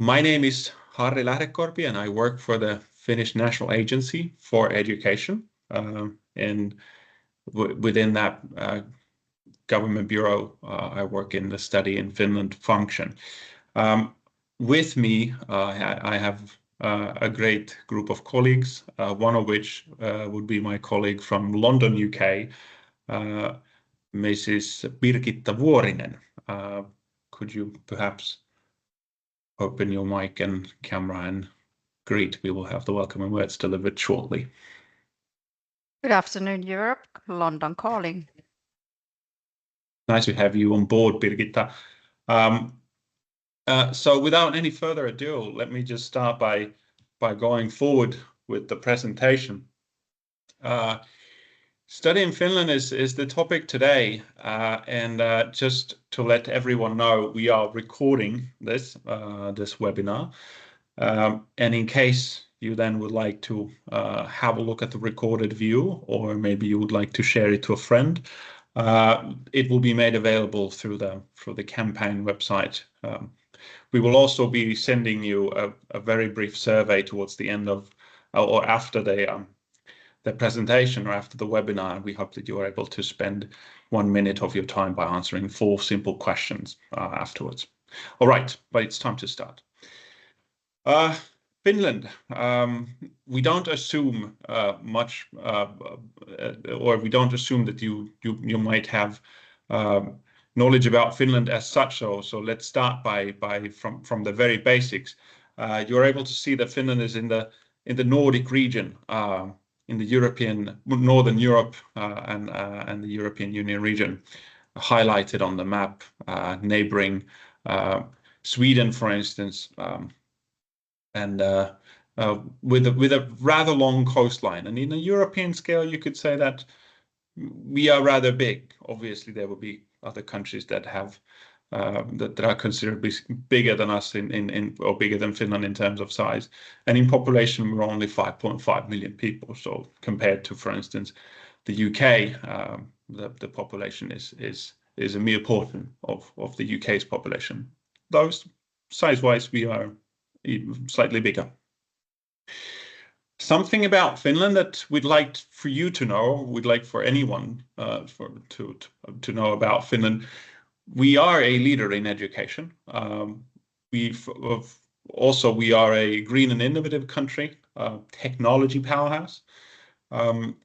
My name is Harri Lähdekorpi, and I work for the Finnish National Agency for Education. And within that government bureau, I work in the Study in Finland function. With me, I have a great group of colleagues, one of which would be my colleague from London, UK, Mrs. Birgitta Vuorinen. Could you perhaps open your mic and camera and greet? We will have the welcoming words delivered shortly. Good afternoon, Europe. London calling. Nice to have you on board, Birgitta. So without any further ado, let me just start by going forward with the presentation. Study in Finland is the topic today, and just to let everyone know, we are recording this webinar, and in case you then would like to have a look at the recorded view, or maybe you would like to share it to a friend, it will be made available through the campaign website. We will also be sending you a very brief survey towards the end of or after the presentation or after the webinar. We hope that you are able to spend 1 minute of your time by answering 4 simple questions afterwards. All right, but it's time to start. Finland, we don't assume much, or we don't assume that you might have knowledge about Finland as such. So let's start from the very basics. You're able to see that Finland is in the Nordic region, in the Northern Europe and the European Union region, highlighted on the map, neighboring Sweden, for instance, and with a rather long coastline. And in a European scale, you could say that we are rather big. Obviously, there will be other countries that have that are considerably bigger than us or bigger than Finland in terms of size. And in population, we're only 5.5 million people. So compared to, for instance, the UK, the population is a mere portion of the UK's population. Those size-wise, we are slightly bigger. Something about Finland that we'd like for you to know, we'd like for anyone to know about Finland. We are a leader in education. We are a green and innovative country, technology powerhouse.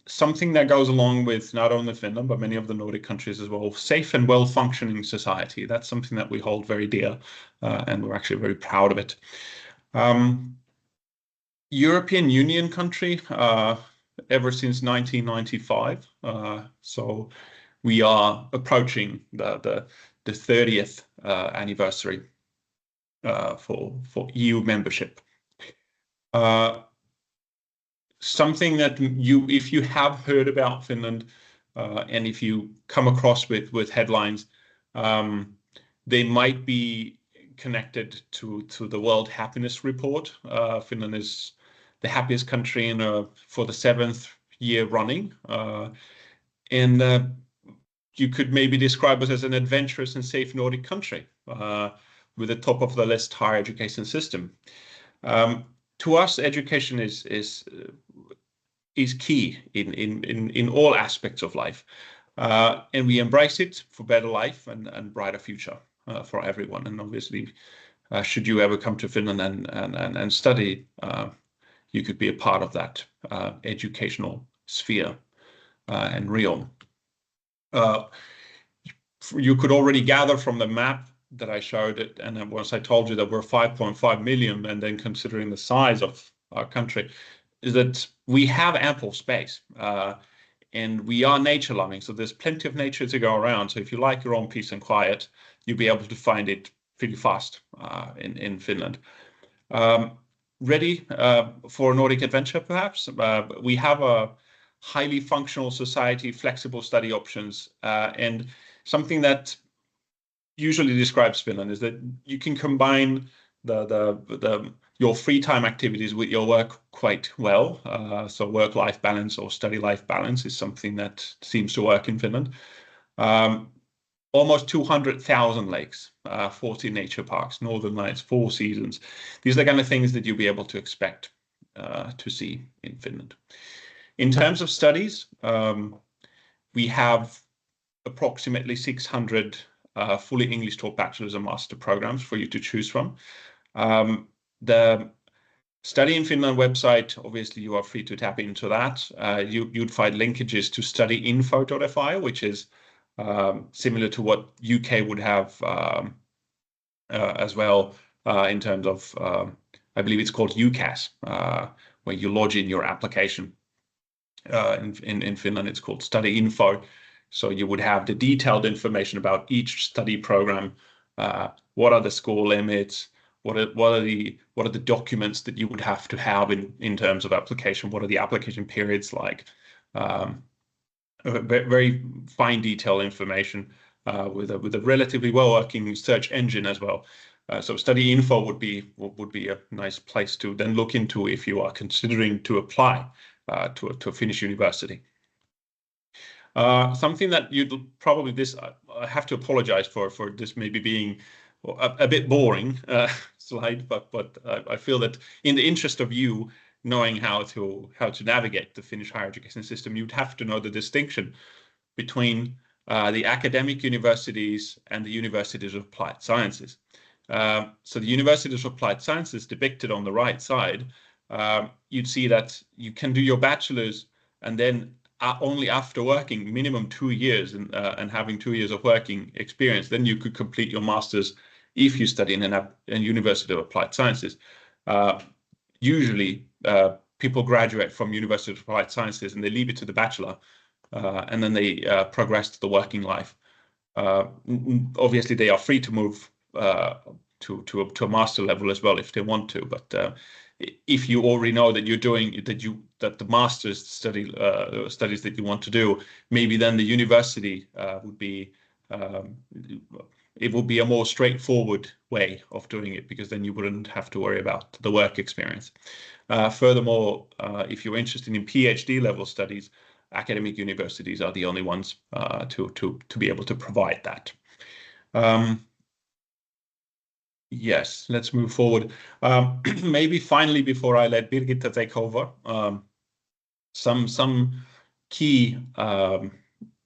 Something that goes along with not only Finland, but many of the Nordic countries as well, safe and well-functioning society. That's something that we hold very dear, and we're actually very proud of it. European Union country ever since 1995. So we are approaching the 30th anniversary for EU membership. Something that if you have heard about Finland, and if you come across with headlines, they might be connected to the World Happiness Report. Finland is the happiest country for the 7th year running, and you could maybe describe us as an adventurous and safe Nordic country with a top of the list higher education system. To us, education is key in all aspects of life, and we embrace it for better life and brighter future for everyone. And obviously, should you ever come to Finland and study, you could be a part of that educational sphere and realm. You could already gather from the map that I showed it, and then once I told you that we're 5.5 million, and then considering the size of our country, is that we have ample space, and we are nature loving. So there's plenty of nature to go around. So if you like your own peace and quiet, you'll be able to find it pretty fast in Finland. Ready for a Nordic adventure, perhaps? We have a highly functional society, flexible study options, and something that usually describes Finland is that you can combine your free time activities with your work quite well. So work-life balance or study-life balance is something that seems to work in Finland. almost 200,000 lakes, 40 nature parks, northern lights, 4 seasons. These are the kind of things that you'll be able to expect to see in Finland. In terms of studies, we have approximately 600 fully English taught bachelor's and master programs for you to choose from. The Study in Finland website, obviously you are free to tap into that. You'd find linkages to studyinfo.fi, which is similar to what UK would have as well in terms of, I believe it's called UCAS, where you lodge in your application. In Finland, it's called Study Info. So you would have the detailed information about each study program. What are the score limits? What are the documents that you would have to have in terms of application? What are the application periods like? Very fine detail information with a relatively well-working search engine as well. So Study Info would be a nice place to then look into if you are considering to apply to a Finnish university. Something that you'd probably I have to apologize for this maybe being a bit boring slide, but I feel that in the interest of you knowing how to navigate the Finnish higher education system, you'd have to know the distinction between the academic universities and the universities of applied sciences. So the universities of applied sciences depicted on the right side, you'd see that you can do your bachelor's and then only after working minimum 2 years and having 2 years of working experience, then you could complete your master's if you study in a University of Applied Sciences. Usually, people graduate from University of Applied Sciences and they leave it to the bachelor, and then they progress to the working life. Obviously, they are free to move to a master level as well if they want to, but if you already know that you're doing that the master's studies that you want to do, maybe then the university would be it would be a more straightforward way of doing it, because then you wouldn't have to worry about the work experience. Furthermore, if you're interested in PhD level studies, academic universities are the only ones to be able to provide that. Yes, let's move forward. Maybe finally, before I let Birgitta take over, some key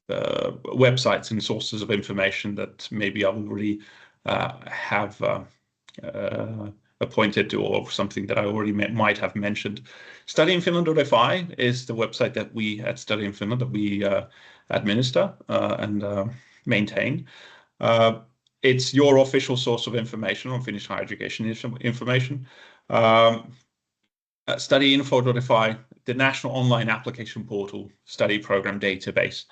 websites and sources of information that maybe I already have appointed to, or something that I already might have mentioned. Studyinfinland.fi is the website that we at Study in Finland that we administer and maintain. It's your official source of information on Finnish higher education information. Studyinfo.fi, the national online application portal, study program database.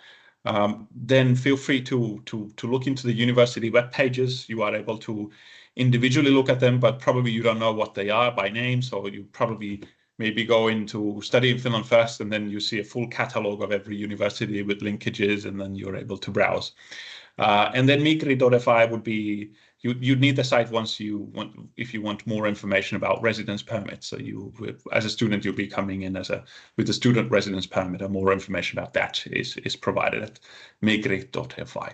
Then feel free to look into the university web pages. You are able to individually look at them, but probably you don't know what they are by name. So you probably maybe go into Study in Finland first, and then you see a full catalog of every university with linkages, and then you're able to browse. And then migri.fi would be, you'd need the site once if you want more information about residence permits. So as a student, you'll be coming in with a student residence permit, and more information about that is provided at migri.fi.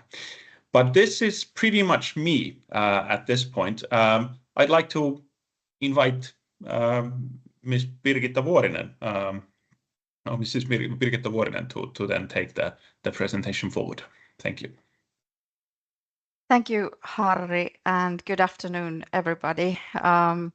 But this is pretty much me at this point. I'd like to invite Ms. Birgitta Vuorinen, Mrs. Birgitta Vuorinen to then take the presentation forward. Thank you. Thank you, Harri, and good afternoon, everybody. My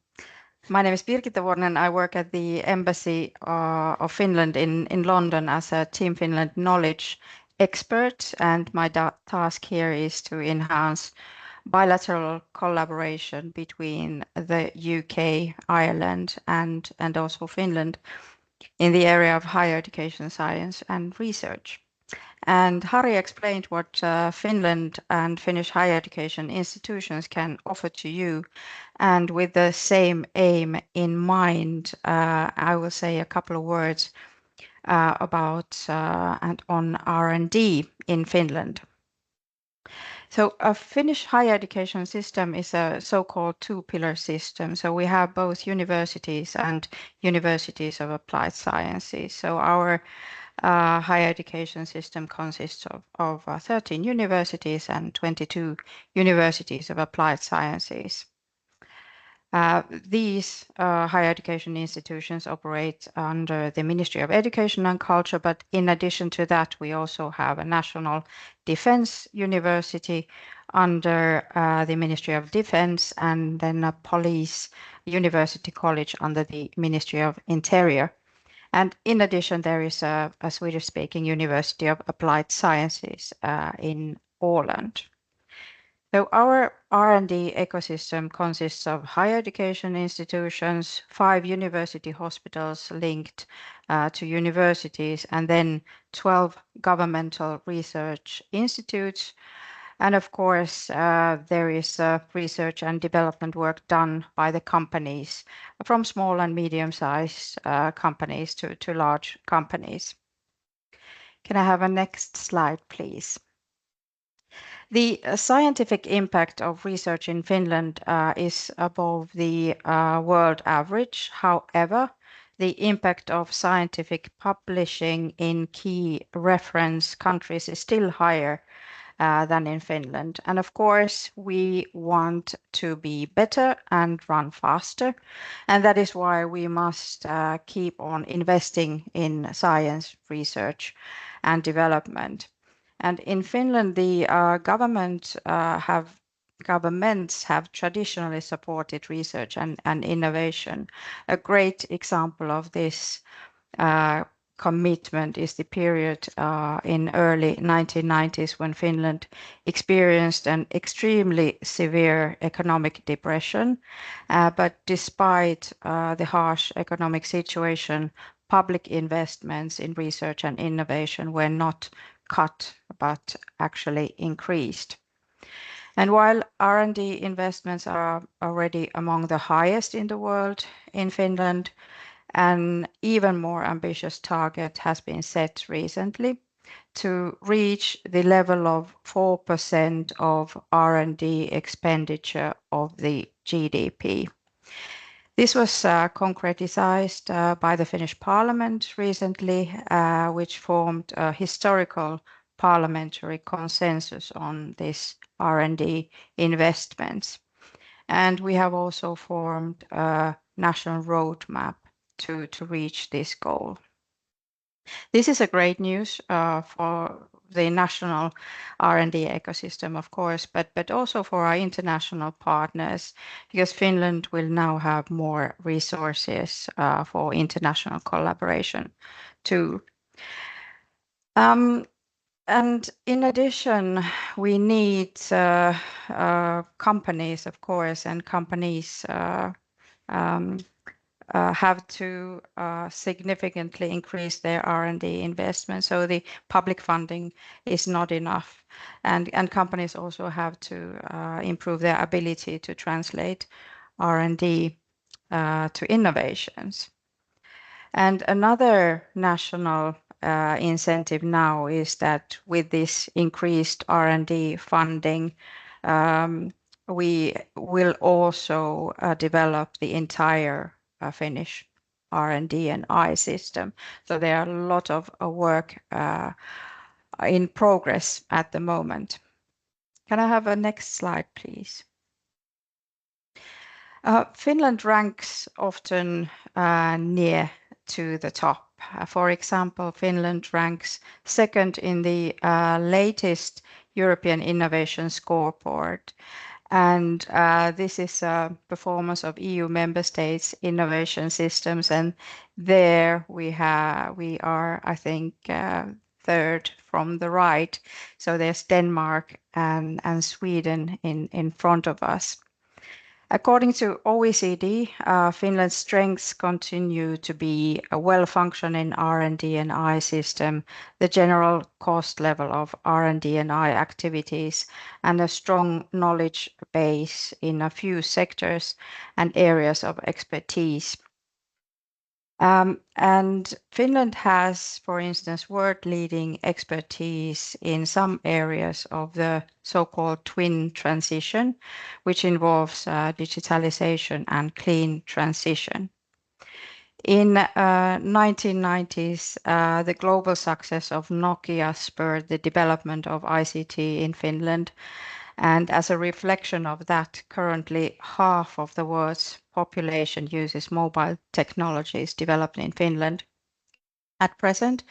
name is Birgitta Vuorinen. I work at the Embassy of Finland in London as a Team Finland knowledge expert, and my task here is to enhance bilateral collaboration between the UK, Ireland, and also Finland in the area of higher education, science, and research. And Harri explained what Finland and Finnish higher education institutions can offer to you. And with the same aim in mind, I will say a couple of words about and on R&D in Finland. So a Finnish higher education system is a so-called two-pillar system. So we have both universities and universities of applied sciences. So our higher education system consists of 13 universities and 22 universities of applied sciences. These higher education institutions operate under the Ministry of Education and Culture, but in addition to that, we also have a National Defense University under the Ministry of Defense, and then a Police University College under the Ministry of Interior. And in addition, there is a Swedish-speaking University of Applied Sciences in Åland. So our R&D ecosystem consists of higher education institutions, 5 university hospitals linked to universities, and then 12 governmental research institutes. And of course, there is research and development work done by the companies, from small and medium-sized companies to large companies. Can I have a next slide, please? The scientific impact of research in Finland is above the world average. However, the impact of scientific publishing in key reference countries is still higher than in Finland. And of course, we want to be better and run faster. And that is why we must keep on investing in science research and development. And in Finland, the governments have traditionally supported research and innovation. A great example of this commitment is the period in early 1990s when Finland experienced an extremely severe economic depression. But despite the harsh economic situation, public investments in research and innovation were not cut, but actually increased. And while R&D investments are already among the highest in the world, in Finland, an even more ambitious target has been set recently to reach the level of 4% of R&D expenditure of the GDP. This was concretized by the Finnish Parliament recently, which formed a historical parliamentary consensus on this R&D investments. And we have also formed a national roadmap to reach this goal. This is a great news for the national R&D ecosystem, of course, but also for our international partners, because Finland will now have more resources for international collaboration too. And in addition, we need companies, of course, and companies have to significantly increase their R&D investment. So the public funding is not enough. And companies also have to improve their ability to translate R&D to innovations. And another national incentive now is that with this increased R&D funding, we will also develop the entire Finnish R&D and I system. So there are a lot of work in progress at the moment. Can I have a next slide, please? Finland ranks often near to the top. For example, Finland ranks second in the latest European Innovation Scoreboard. And this is a performance of EU member states innovation systems, and there we are, I think, third from the right. So there's Denmark and Sweden in front of us. According to OECD, Finland's strengths continue to be a well-functioning R&D and I system, the general cost level of R&D and I activities, and a strong knowledge base in a few sectors and areas of expertise. And Finland has, for instance, world-leading expertise in some areas of the so-called twin transition, which involves digitalization and clean transition. In 1990s, the global success of Nokia spurred the development of ICT in Finland. And as a reflection of that, currently half of the world's population uses mobile technologies developed in Finland. At present,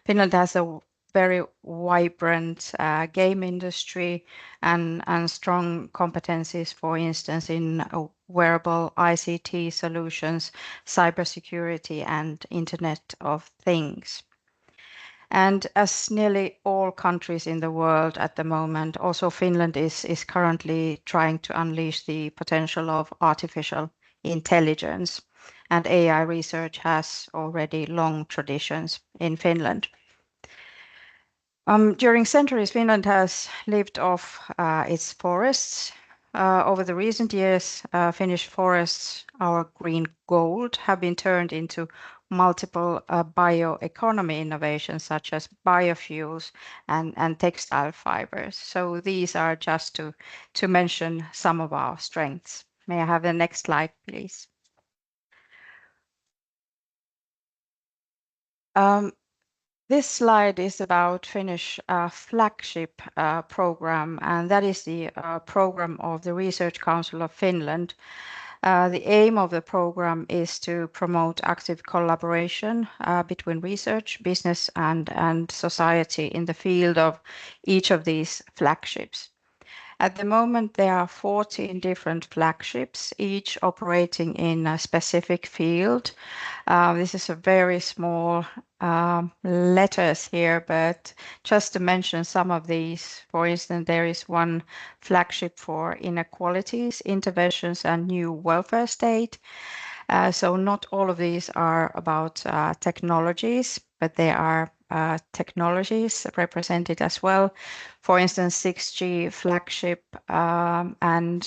Finland has a very vibrant game industry and strong competencies, for instance, in wearable ICT solutions, cybersecurity, and Internet of Things. And as nearly all countries in the world at the moment, also Finland is currently trying to unleash the potential of artificial intelligence. And AI research has already long traditions in Finland. During centuries, Finland has lived off its forests. Over the recent years, Finnish forests, our green gold, have been turned into multiple bioeconomy innovations such as biofuels and textile fibers. So these are just to mention some of our strengths. May I have the next slide, please? This slide is about Finnish flagship program, and that is the program of the Research Council of Finland. The aim of the program is to promote active collaboration between research, business, and society in the field of each of these flagships. At the moment, there are 14 different flagships, each operating in a specific field. This is a very small letters here, but just to mention some of these, for instance, there is one flagship for inequalities, interventions, and new welfare state. So not all of these are about technologies, but they are technologies represented as well. For instance, 6G flagship and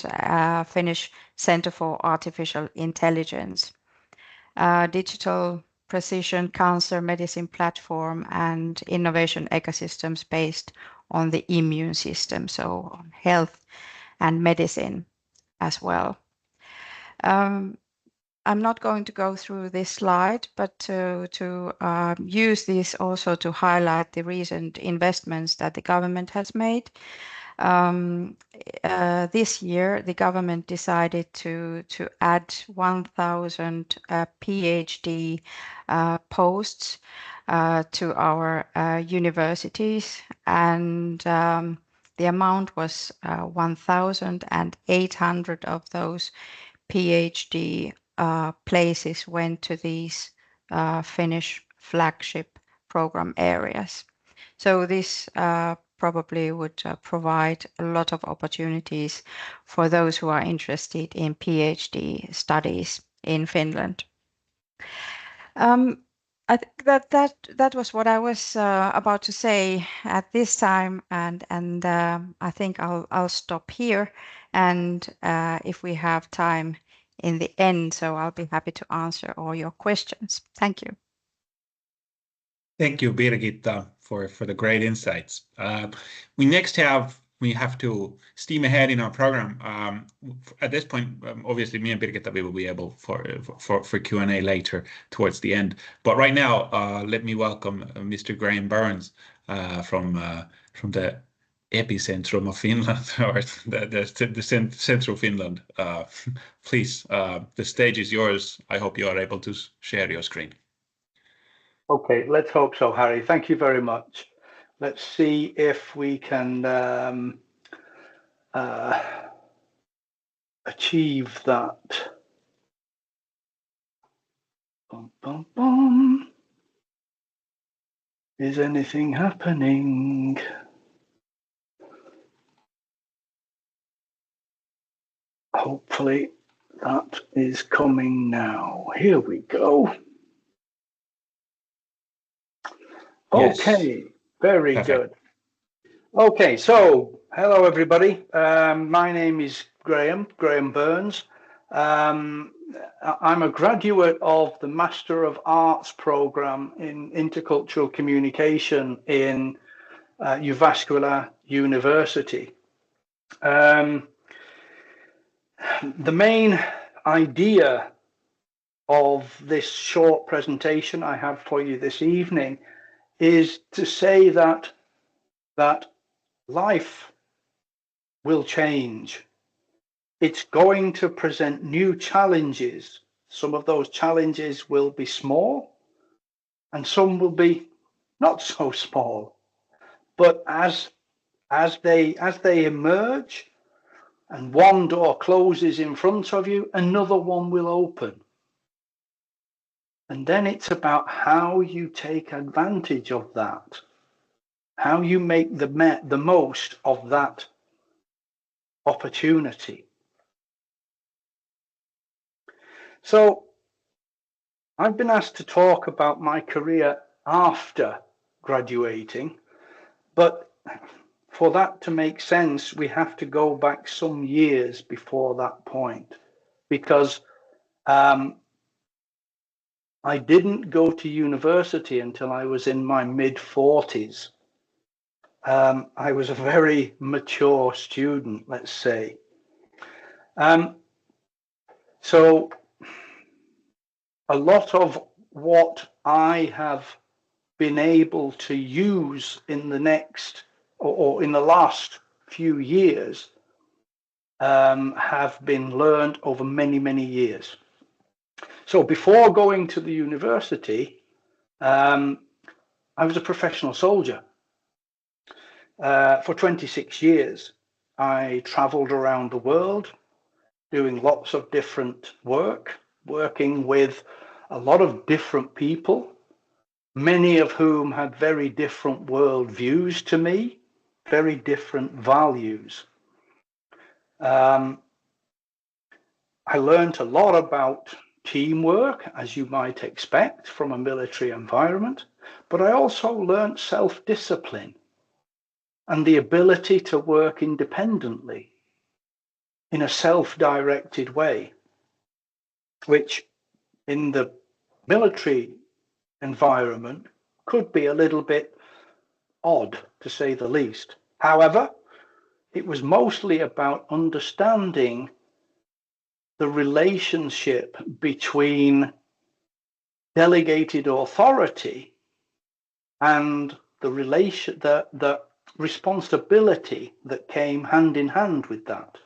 Finnish Center for Artificial Intelligence, digital precision cancer medicine platform, and innovation ecosystems based on the immune system, so on health and medicine as well. I'm not going to go through this slide, but to use this also to highlight the recent investments that the government has made. This year, the government decided to add 1,000 PhD posts to our universities, and the amount was 1,800 of those PhD places went to these Finnish flagship program areas. So this probably would provide a lot of opportunities for those who are interested in PhD studies in Finland. I think that was what I was about to say at this time, and I think I'll stop here. And if we have time in the end, so I'll be happy to answer all your questions. Thank you. Thank you, Birgitta, for the great insights. We have to steam ahead in our program. At this point, obviously, me and Birgitta, we will be able for Q&A later towards the end. But right now, let me welcome Mr. Graham Burns from the epicentrum of Finland, or the central Finland. Please, the stage is yours. I hope you are able to share your screen. Okay, let's hope so, Harry. Thank you very much. Let's see if we can achieve that. Bum, bum, bum. Is anything happening? Hopefully that is coming now. Here we go. Okay, yes. Very Perfect. Good. Okay, so hello everybody. My name is Graham Burns. I'm a graduate of the Master of Arts program in Intercultural Communication in Jyväskylä University. The main idea of this short presentation I have for you this evening is to say that life will change. It's going to present new challenges. Some of those challenges will be small and some will be not so small. But as they emerge and one door closes in front of you, another one will open. And then it's about how you take advantage of that, how you make the most of that opportunity. So I've been asked to talk about my career after graduating, but for that to make sense, we have to go back some years before that point, because I didn't go to university until I was in my mid-40s. I was a very mature student, let's say. So a lot of what I have been able to use in the next or in the last few years have been learned over many, many years. So before going to the university, I was a professional soldier. For 26 years, I traveled around the world doing lots of different work, working with a lot of different people, many of whom had very different worldviews to me, very different values. I learned a lot about teamwork, as you might expect from a military environment, but I also learned self-discipline and the ability to work independently in a self-directed way, which in the military environment could be a little bit odd, to say the least. However, it was mostly about understanding the relationship between delegated authority and the responsibility that came hand in hand with that.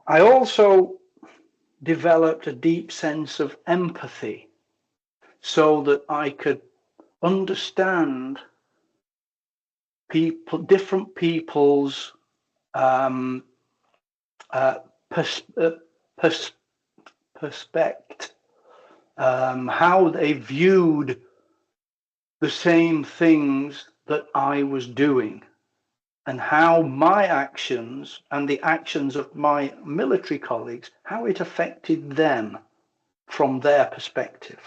I also developed a deep sense of empathy so that I could understand different people's perspective, how they viewed the same things that I was doing, and how my actions and the actions of my military colleagues, how it affected them from their perspective.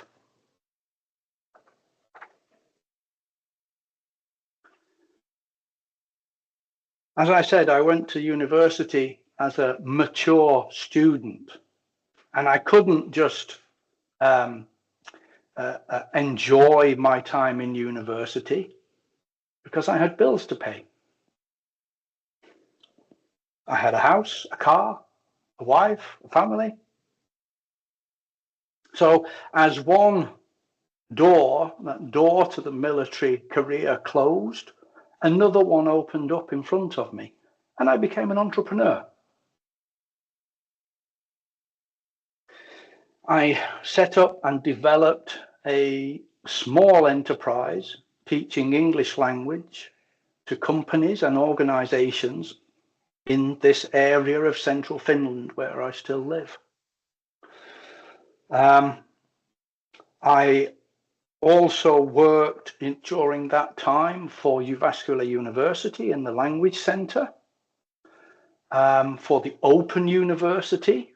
As I said, I went to university as a mature student, and I couldn't just enjoy my time in university because I had bills to pay. I had a house, a car, a wife, a family. So as one door, that door to the military career closed, another one opened up in front of me, and I became an entrepreneur. I set up and developed a small enterprise teaching English language to companies and organizations in this area of central Finland where I still live. I also worked during that time for Jyväskylä University in the Language Centre, for the Open University,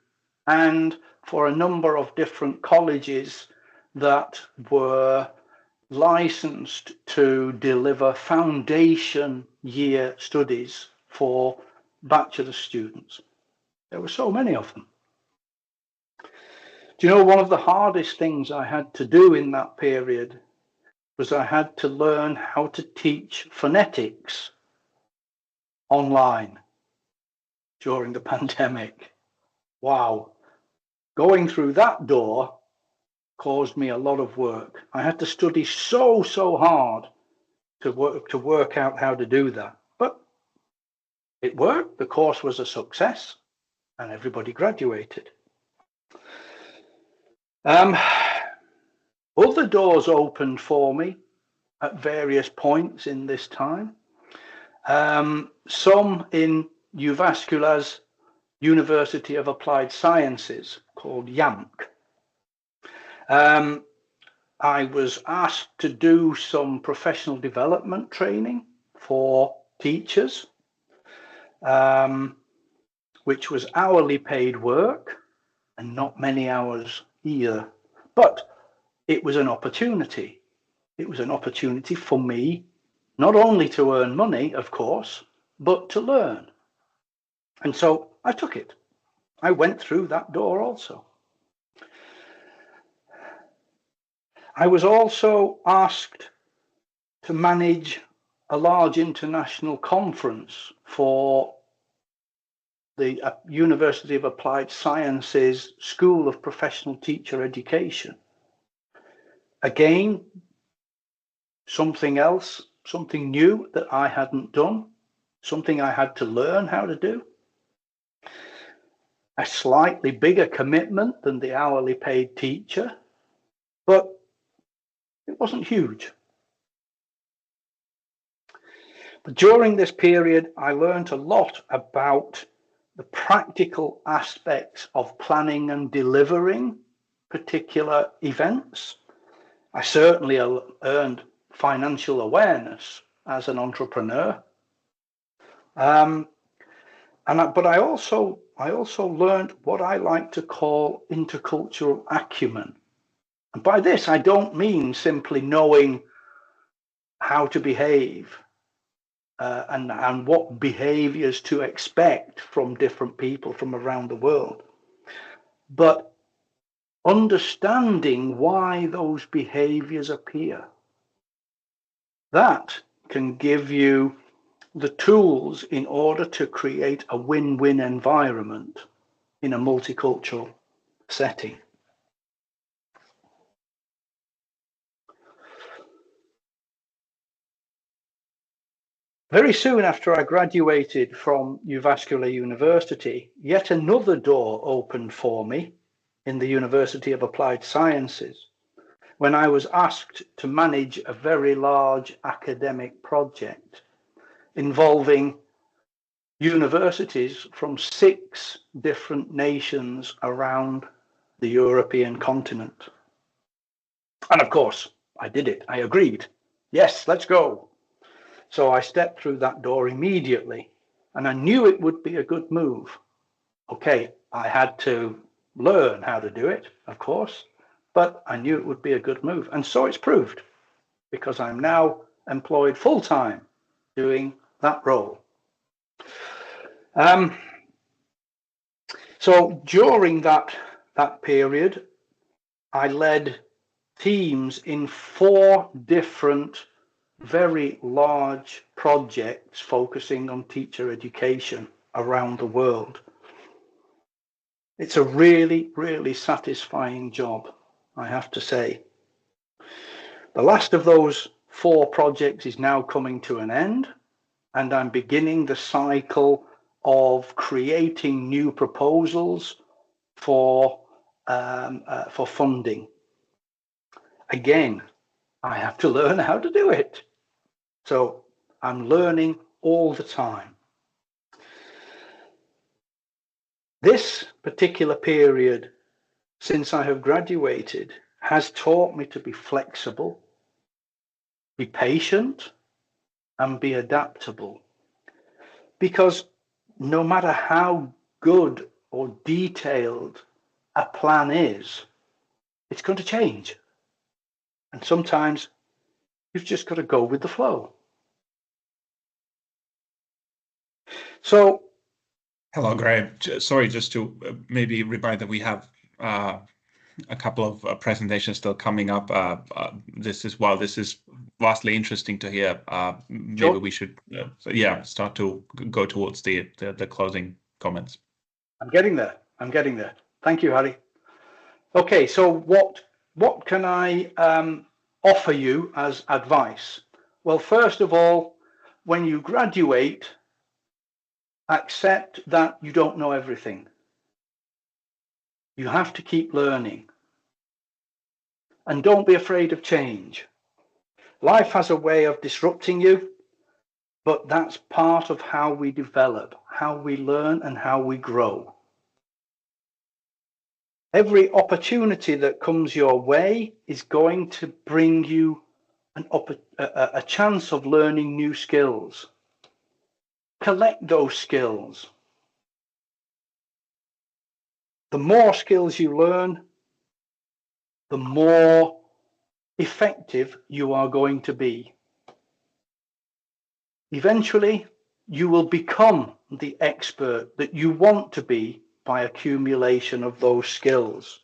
and for a number of different colleges that were licensed to deliver foundation year studies for bachelor students. There were so many of them. Do you know, one of the hardest things I had to do in that period was I had to learn how to teach phonetics online during the pandemic. Wow. Going through that door caused me a lot of work. I had to study so hard to work out how to do that. But it worked. The course was a success and everybody graduated. Other doors opened for me at various points in this time. Some in Jyväskylä's University of Applied Sciences, called YAMK. I was asked to do some professional development training for teachers, which was hourly paid work and not many hours either. But it was an opportunity. It was an opportunity for me, not only to earn money, of course, but to learn. And so I took it. I went through that door also. I was also asked to manage a large international conference for the University of Applied Sciences School of Professional Teacher Education. Again, something else, something new that I hadn't done, something I had to learn how to do. A slightly bigger commitment than the hourly paid teacher, but it wasn't huge. But during this period, I learned a lot about the practical aspects of planning and delivering particular events. I certainly earned financial awareness as an entrepreneur. But I also learned what I like to call intercultural acumen. And by this, I don't mean simply knowing how to behave and what behaviors to expect from different people from around the world, but understanding why those behaviors appear. That can give you the tools in order to create a win-win environment in a multicultural setting. Very soon after I graduated from Jyväskylä University, yet another door opened for me in the University of Applied Sciences when I was asked to manage a very large academic project involving universities from 6 different nations around the European continent. And of course, I did it. I agreed. Yes, let's go. So I stepped through that door immediately, and I knew it would be a good move. Okay, I had to learn how to do it, of course, but I knew it would be a good move. And so it's proved, because I'm now employed full-time doing that role. So during that period, I led teams in 4 different very large projects focusing on teacher education around the world. It's a really, really satisfying job, I have to say. The last of those 4 projects is now coming to an end, and I'm beginning the cycle of creating new proposals for funding. Again, I have to learn how to do it. So I'm learning all the time. This particular period, since I have graduated, has taught me to be flexible, be patient, and be adaptable. Because no matter how good or detailed a plan is, it's going to change. And sometimes you've just got to go with the flow. So Hello, Graham. Sorry, just to maybe remind that we have a couple of presentations still coming up. This is vastly interesting to hear. Maybe Sure. we should, start to go towards the closing comments. I'm getting there. Thank you, Harry. Okay, so what can I offer you as advice? Well, first of all, when you graduate, accept that you don't know everything. You have to keep learning. And don't be afraid of change. Life has a way of disrupting you, but that's part of how we develop, how we learn, and how we grow. Every opportunity that comes your way is going to bring you a chance of learning new skills. Collect those skills. The more skills you learn, the more effective you are going to be. Eventually, you will become the expert that you want to be by accumulation of those skills.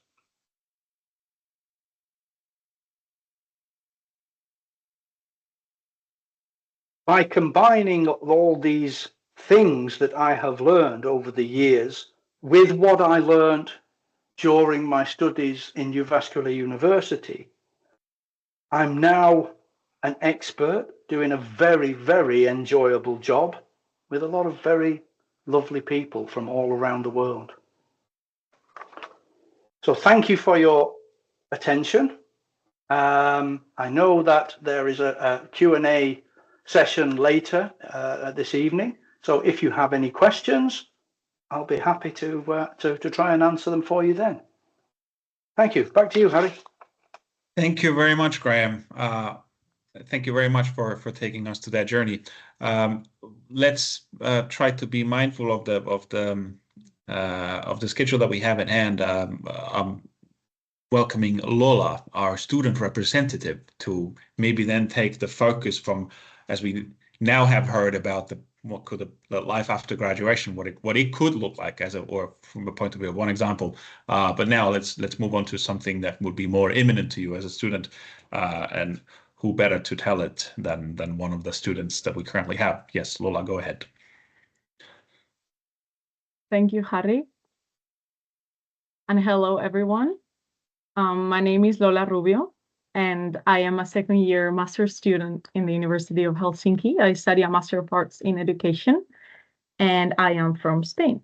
By combining all these things that I have learned over the years with what I learned during my studies in Jyväskylä University, I'm now an expert doing a very, very enjoyable job with a lot of very lovely people from all around the world. So thank you for your attention. I know that there is a Q&A session later this evening. So if you have any questions, I'll be happy to try and answer them for you then. Thank you. Back to you, Harry. Thank you very much, Graham. Thank you very much for taking us to that journey. Let's try to be mindful of the schedule that we have at hand. I'm welcoming Lola, our student representative, to maybe then take the focus from, as we now have heard about what could the life after graduation, what it could look like or from a point of view of one example. But now let's move on to something that would be more imminent to you as a student, and who better to tell it than one of the students that we currently have. Yes, Lola, go ahead. Thank you, Harry. And hello, everyone. My name is Lola Rubio, and I am a second-year master's student in the University of Helsinki. I study a Master of Arts in Education, and I am from Spain.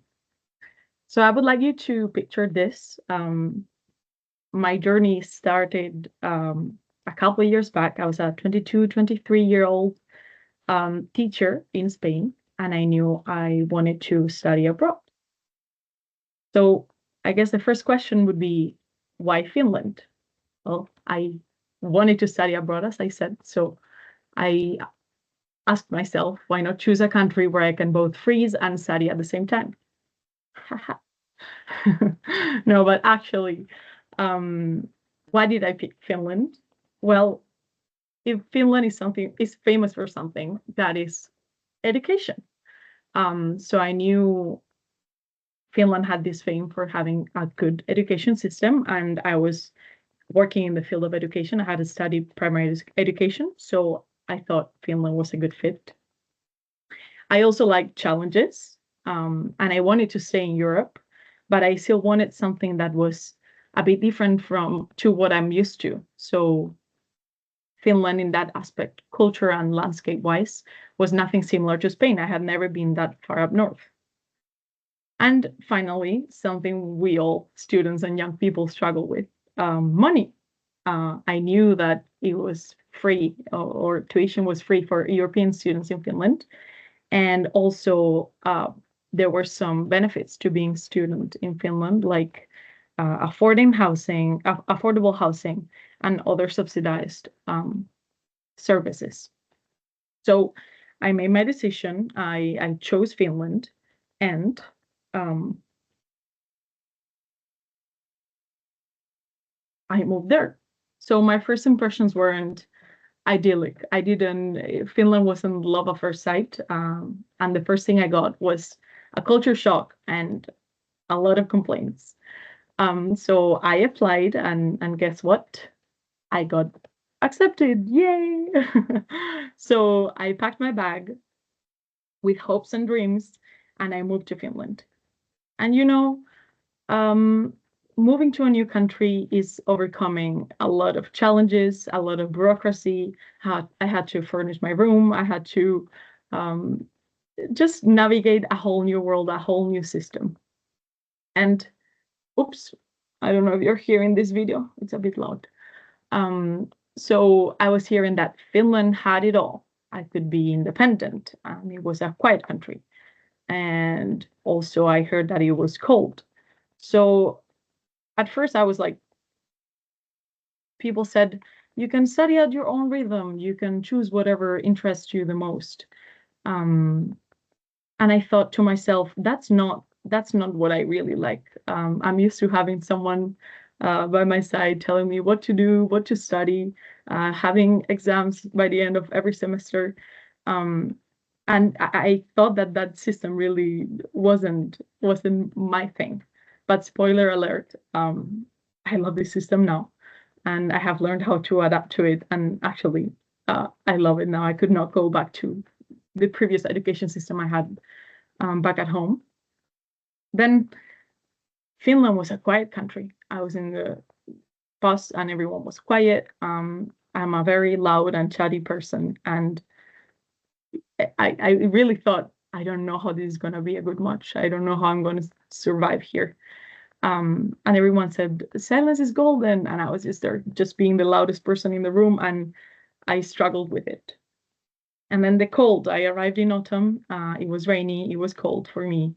So I would like you to picture this. My journey started a couple of years back. I was a 22, 23-year-old teacher in Spain, and I knew I wanted to study abroad. So I guess the first question would be, why Finland? Well, I wanted to study abroad, as I said, so I asked myself, why not choose a country where I can both freeze and study at the same time? No, but actually, why did I pick Finland? Well, if Finland is famous for something, that is education. So I knew Finland had this fame for having a good education system, and I was working in the field of education. I had to study primary education, so I thought Finland was a good fit. I also like challenges, and I wanted to stay in Europe, but I still wanted something that was a bit different to what I'm used to. So Finland, in that aspect, culture and landscape-wise, was nothing similar to Spain. I had never been that far up north. And finally, something we all students and young people struggle with, money. I knew that it was free, or tuition was free for European students in Finland. And also, there were some benefits to being a student in Finland, like affordable housing, and other subsidized services. So I made my decision. I chose Finland, and I moved there. So my first impressions weren't idyllic. Finland wasn't love at first sight. And the first thing I got was a culture shock and a lot of complaints. So I applied, and guess what? I got accepted. Yay! So I packed my bag with hopes and dreams, and I moved to Finland. And moving to a new country is overcoming a lot of challenges, a lot of bureaucracy. I had to furnish my room. I had to just navigate a whole new world, a whole new system. And oops, I don't know if you're hearing this video. It's a bit loud. So I was hearing that Finland had it all. I could be independent, and it was a quiet country. And also I heard that it was cold. So at first I was like, people said, you can study at your own rhythm. You can choose whatever interests you the most. And I thought to myself, that's not what I really like. I'm used to having someone by my side telling me what to do, what to study, having exams by the end of every semester. And I thought that system really wasn't my thing. But spoiler alert, I love this system now, and I have learned how to adapt to it. And actually, I love it now. I could not go back to the previous education system I had back at home. Then Finland was a quiet country. I was in the bus and everyone was quiet. I'm a very loud and chatty person, and I really thought, I don't know how this is going to be a good match. I don't know how I'm going to survive here. And everyone said, silence is golden. And I was just there, just being the loudest person in the room, and I struggled with it. And then the cold. I arrived in autumn. It was rainy. It was cold for me.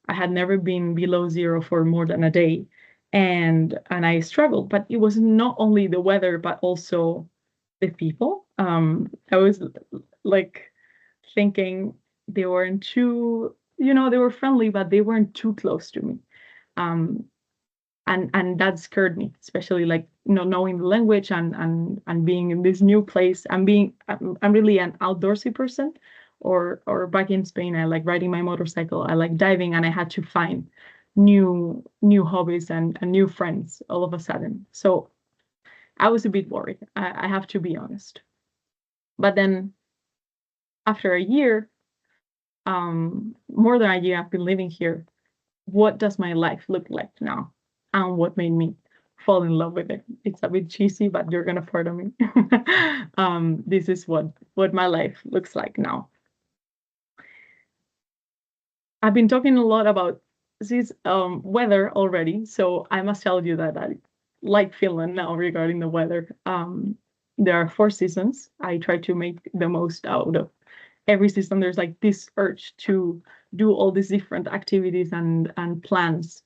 I had never been below 0 for more than a day. And I struggled, but it was not only the weather, but also the people. I was like thinking they weren't too, they were friendly, but they weren't too close to me. And that scared me, especially like, knowing the language and being in this new place. I'm really an outdoorsy person, or back in Spain, I like riding my motorcycle. I like diving, and I had to find new hobbies and new friends all of a sudden. So I was a bit worried. I have to be honest. But then after a year, more than a year I've been living here, what does my life look like now? And what made me fall in love with it? It's a bit cheesy, but you're gonna pardon me. This is what my life looks like now. I've been talking a lot about this weather already, so I must tell you that I like Finland now regarding the weather. There are 4 seasons. I try to make the most out of every season. There's like this urge to do all these different activities and plans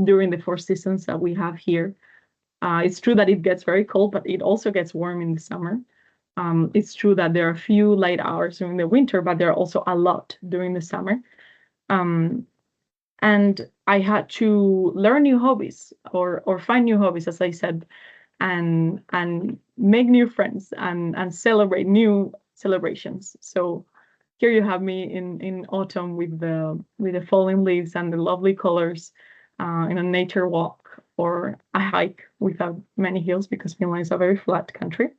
during the 4 seasons that we have here. It's true that it gets very cold, but it also gets warm in the summer. It's true that there are a few light hours during the winter, but there are also a lot during the summer. And I had to learn new hobbies or find new hobbies, as I said, and make new friends and celebrate new celebrations. So here you have me in autumn with the falling leaves and the lovely colors, in a nature walk or a hike without many hills, because Finland is a very flat country.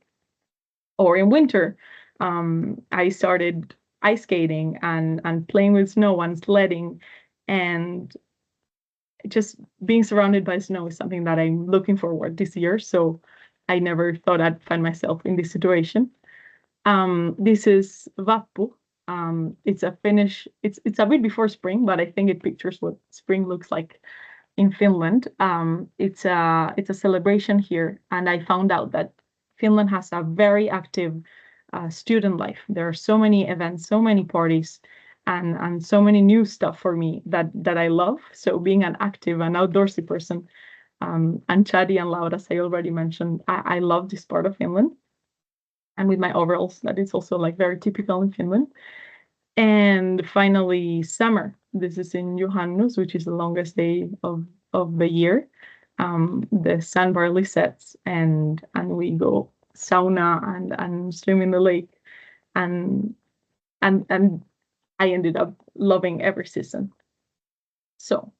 Or in winter, I started ice skating and playing with snow and sledding, and just being surrounded by snow is something that I'm looking forward this year. So I never thought I'd find myself in this situation. This is Vappu. It's a Finnish. It's a bit before spring, but I think it pictures what spring looks like in Finland. It's a celebration here, and I found out that Finland has a very active student life. There are so many events, so many parties, and so many new stuff for me that I love. So being an active and outdoorsy person, and chatty and loud, as I already mentioned, I love this part of Finland. And with my overalls, that is also like very typical in Finland. And finally, summer. This is in Juhannus, which is the longest day of the year. The sun barely sets, and we go sauna and swim in the lake, and I ended up loving every season. So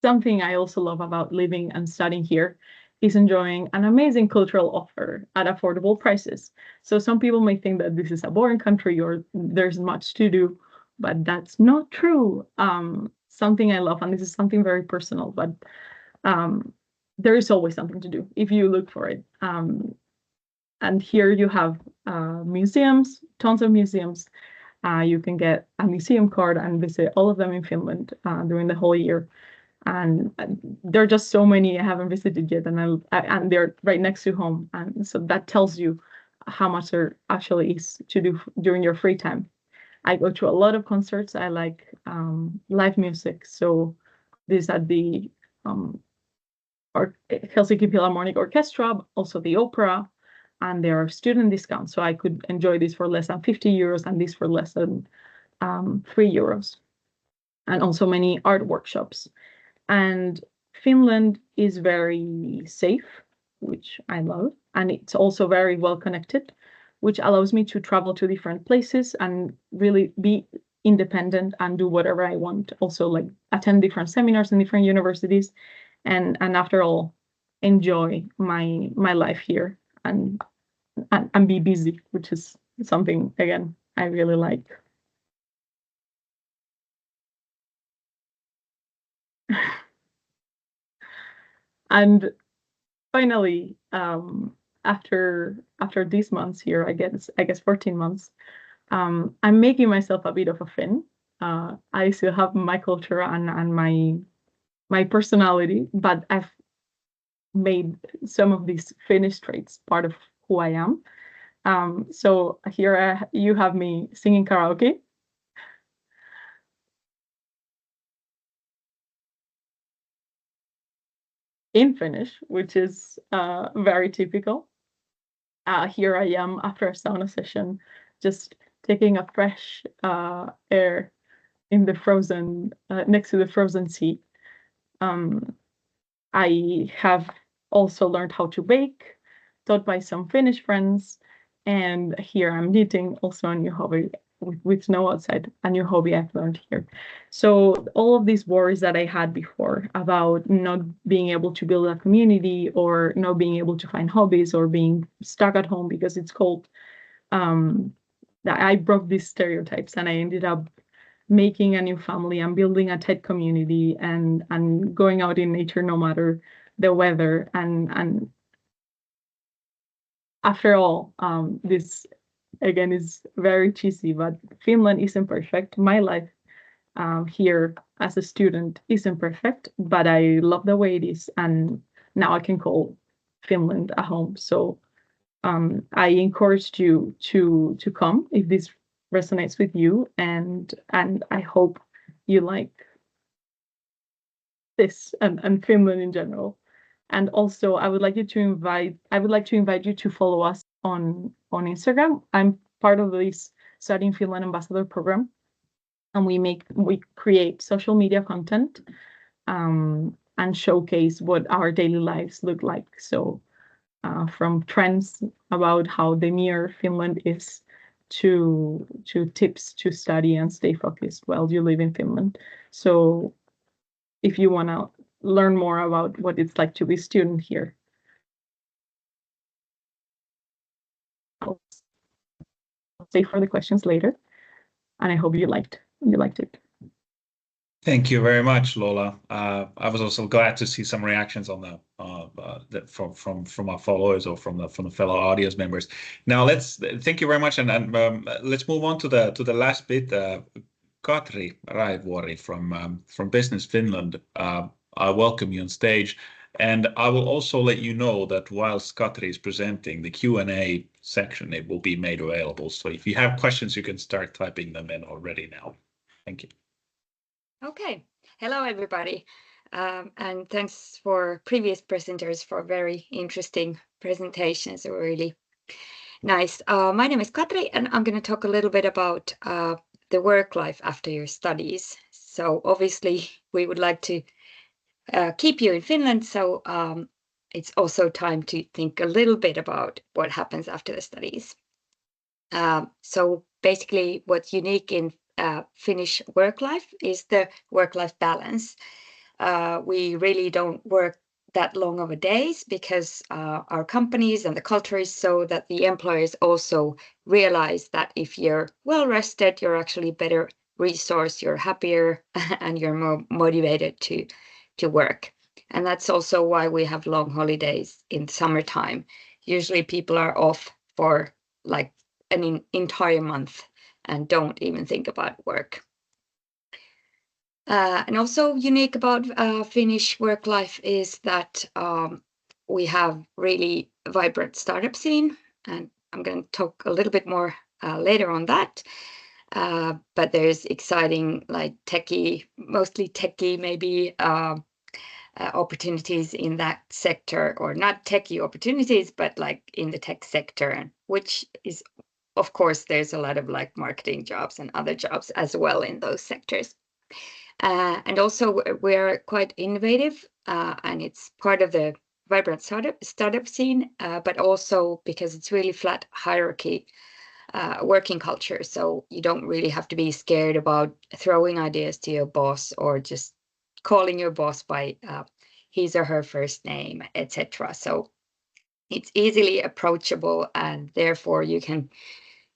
something I also love about living and studying here is enjoying an amazing cultural offer at affordable prices. So some people may think that this is a boring country or there's much to do, but that's not true. Something I love, and this is something very personal, but there is always something to do if you look for it. And here you have museums, tons of museums. You can get a museum card and visit all of them in Finland during the whole year. And there are just so many I haven't visited yet, and they're right next to home. And so that tells you how much there actually is to do during your free time. I go to a lot of concerts. I like live music. So this at the Helsinki Philharmonic Orchestra, also the opera, and there are student discounts. So I could enjoy this for less than 50 euros and this for less than 3 euros. And also many art workshops. And Finland is very safe, which I love. And it's also very well connected, which allows me to travel to different places and really be independent and do whatever I want. Also, like attend different seminars in different universities, and after all, enjoy my life here and be busy, which is something again I really like. And finally, after these months here, I guess 14 months, I'm making myself a bit of a Finn. I still have my culture and my personality, but I've made some of these Finnish traits part of who I am. So here you have me singing karaoke. In Finnish, which is very typical. Here I am after a sauna session, just taking a fresh air in the frozen, next to the frozen sea. I have also learned how to bake, taught by some Finnish friends, and here I'm knitting, also a new hobby with snow outside, a new hobby I've learned here. So all of these worries that I had before about not being able to build a community or not being able to find hobbies or being stuck at home because it's cold, I broke these stereotypes and I ended up making a new family and building a tight community and going out in nature no matter the weather. And after all, this again is very cheesy, but Finland isn't perfect. My life here as a student isn't perfect, but I love the way it is, and now I can call Finland a home. So I encourage you to come if this resonates with you, and I hope you like this and Finland in general. And also, I would like to invite you to follow us on Instagram. I'm part of this Studying Finland Ambassador program, and we create social media content and showcase what our daily lives look like. So from trends about how demure Finland is to tips to study and stay focused while you live in Finland. So if you want to learn more about what it's like to be a student here, I'll stay for the questions later. And I hope you liked it. Thank you very much, Lola. I was also glad to see some reactions on that from our followers or from the fellow audience members. Now thank you very much, and let's move on to the last bit. Katri Raivuori from Business Finland. I welcome you on stage, and I will also let you know that whilst Katri is presenting, the Q&A section, it will be made available. So if you have questions, you can start typing them in already now. Thank you. Okay. Hello, everybody. And thanks for previous presenters for very interesting presentations. They were really nice. My name is Katri, and I'm going to talk a little bit about the work life after your studies. So obviously, we would like to keep you in Finland. So it's also time to think a little bit about what happens after the studies. So basically what's unique in Finnish work life is the work-life balance. We really don't work that long of a days because our companies and the culture is so that the employers also realize that if you're well rested, you're actually better resource, you're happier, and you're more motivated to work. And that's also why we have long holidays in summertime. Usually people are off for like an entire month and don't even think about work. And also unique about Finnish work life is that we have really vibrant startup scene, and I'm going to talk a little bit more later on that. But there's exciting, like techie, mostly techie, maybe opportunities in that sector, or not techie opportunities, but like in the tech sector, which is, of course, there's a lot of like marketing jobs and other jobs as well in those sectors. And also we're quite innovative, and it's part of the vibrant startup scene, but also because it's really flat hierarchy working culture. So you don't really have to be scared about throwing ideas to your boss or just calling your boss by his or her first name, etc. So it's easily approachable, and therefore you can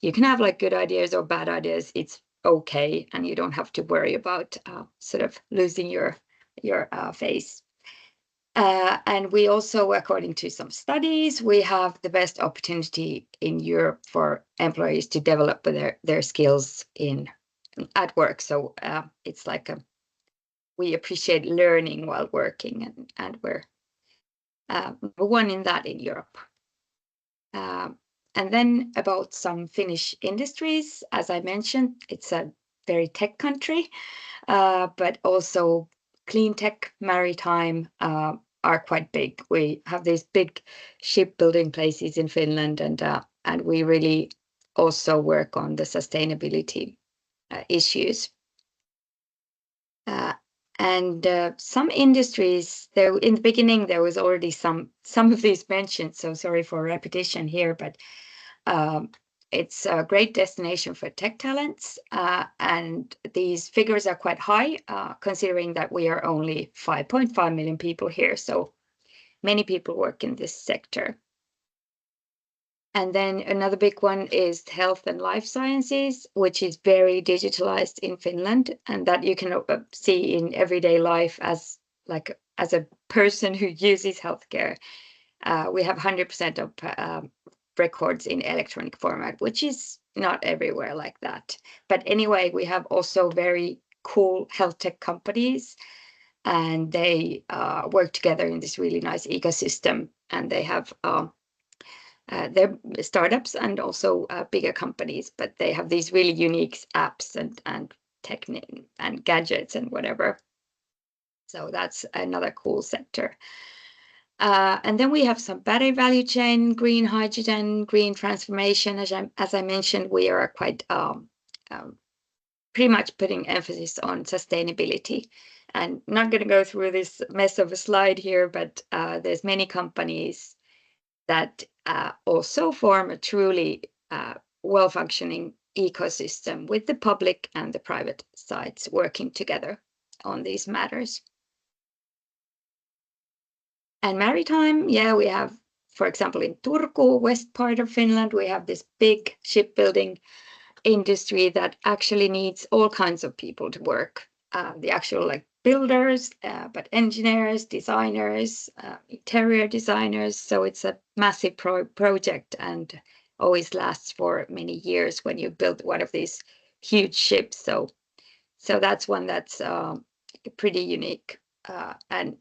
have like good ideas or bad ideas. It's okay, and you don't have to worry about sort of losing your face. And we also, according to some studies, we have the best opportunity in Europe for employees to develop their skills at work. So it's like we appreciate learning while working, and we're number one in that in Europe. And then about some Finnish industries, as I mentioned, it's a very tech country, but also clean tech, maritime are quite big. We have these big shipbuilding places in Finland, and we really also work on the sustainability issues. And some industries, though in the beginning there was already some of these mentioned, so sorry for repetition here, but it's a great destination for tech talents, and these figures are quite high, considering that we are only 5.5 million people here, so many people work in this sector. And then another big one is health and life sciences, which is very digitalized in Finland, and that you can see in everyday life as a person who uses healthcare. We have 100% of records in electronic format, which is not everywhere like that. But anyway, we have also very cool health tech companies, and they work together in this really nice ecosystem, and they have they're startups and also bigger companies, but they have these really unique apps and technique and gadgets and whatever. So that's another cool sector. And then we have some battery value chain, green hydrogen, green transformation. As I mentioned, we are quite pretty much putting emphasis on sustainability. And not going to go through this mess of a slide here, but there's many companies that also form a truly well-functioning ecosystem with the public and the private sides working together on these matters. And maritime, yeah, we have, for example, in Turku, west part of Finland, we have this big shipbuilding industry that actually needs all kinds of people to work. The actual like builders, but engineers, designers, interior designers. So it's a massive project and always lasts for many years when you build one of these huge ships. So that's one that's pretty unique and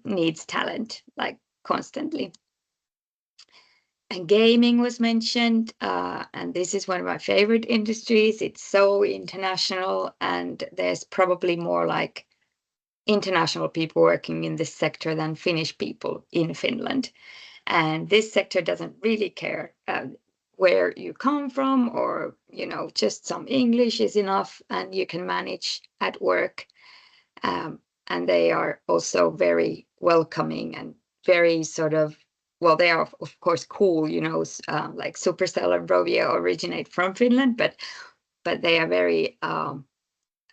needs talent like constantly. And gaming was mentioned, and this is one of my favorite industries. It's so international, and there's probably more like international people working in this sector than Finnish people in Finland. And this sector doesn't really care where you come from, or, you know, just some English is enough and you can manage at work. And they are also very welcoming and very sort of well, they are of course cool, you know, like Supercell and Rovio originate from Finland, but they are very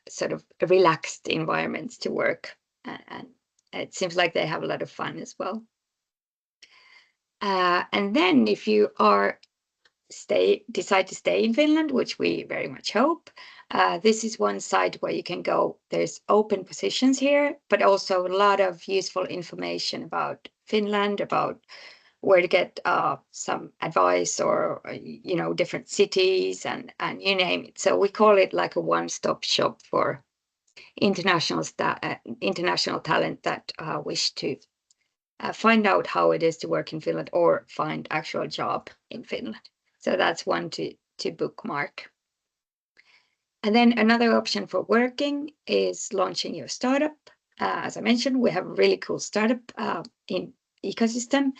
sort of relaxed environments to work, and it seems like they have a lot of fun as well. And then if you decide to stay in Finland, which we very much hope, this is one site where you can go. There's open positions here, but also a lot of useful information about Finland, about where to get some advice, or you know, different cities, and you name it. So we call it like a one-stop shop for international talent that wish to find out how it is to work in Finland or find actual job in Finland. So that's one to bookmark. And then another option for working is launching your startup. As I mentioned, we have a really cool startup in ecosystem,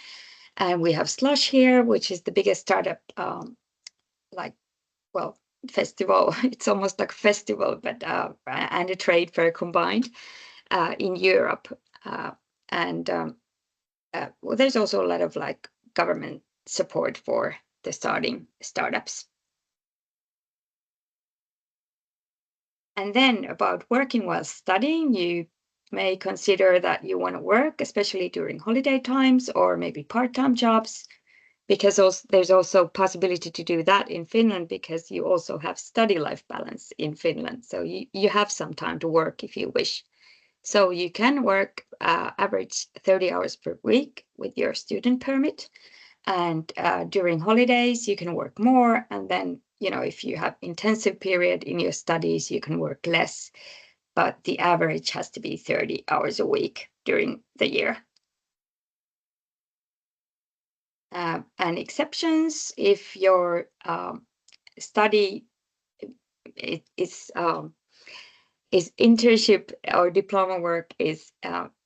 and we have Slush here, which is the biggest startup festival. It's almost like a festival, but and a trade fair combined in Europe. Well, there's also a lot of like government support for the starting startups. And then about working while studying, you may consider that you want to work, especially during holiday times or maybe part-time jobs, because there's also possibility to do that in Finland, because you also have study life balance in Finland. So you have some time to work if you wish. So you can work average 30 hours per week with your student permit. And during holidays, you can work more. And then, you know, if you have intensive period in your studies, you can work less. But the average has to be 30 hours a week during the year. And exceptions, if your study is internship or diploma work is